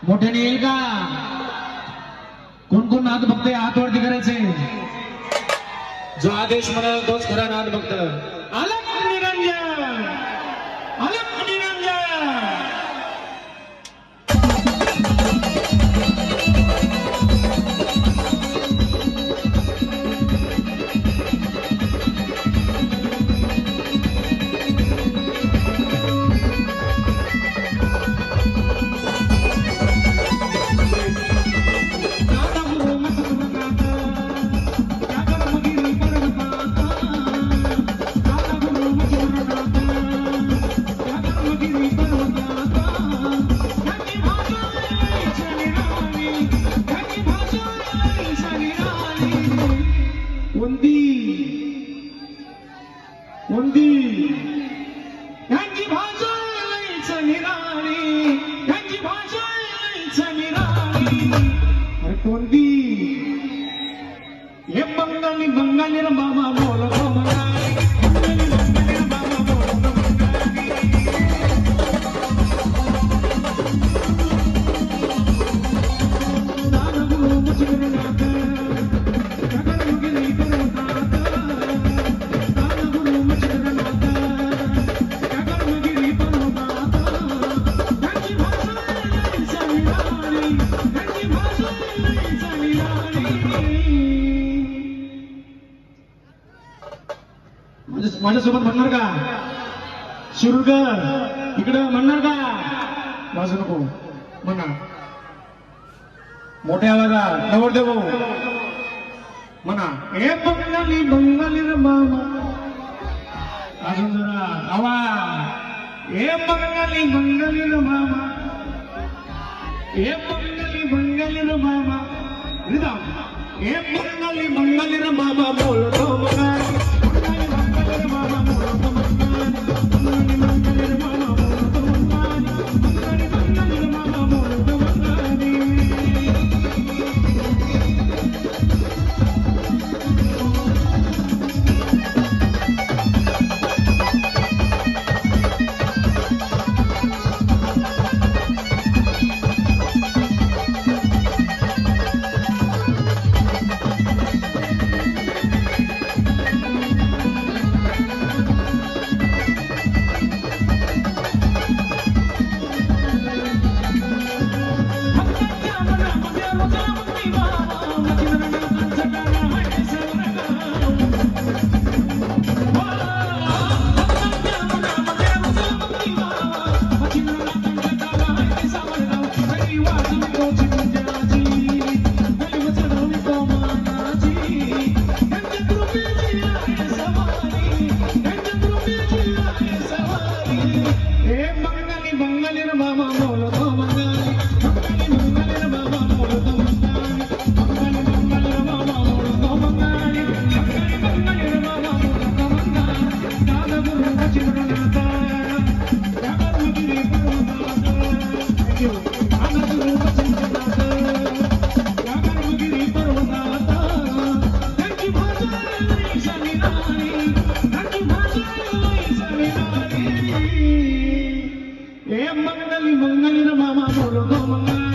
मोठ्याने येईल का? कोण कोण नाद बघते हात वरती करायचे. जो आदेश म्हणाल तोच खरा नाद भक्त. अलग निरंजन, अलग निरंजन. माझ्यासोबत म्हणणार का? शिरूरकर इकडं म्हणणार का? वाजू नको म्हणा मोठ्या आवाजात. नवरदेव म्हणा हे बंगाली बंगाली रे मामा. अजून जरा आवाज. हे बंगाली बंगाली रे मामा, हे बंगाली बंगाली रे मामा. हे बंगाली बंगाली रे मामा बोलतो बघा. मंगली मंगली मामा बोलो मंगली.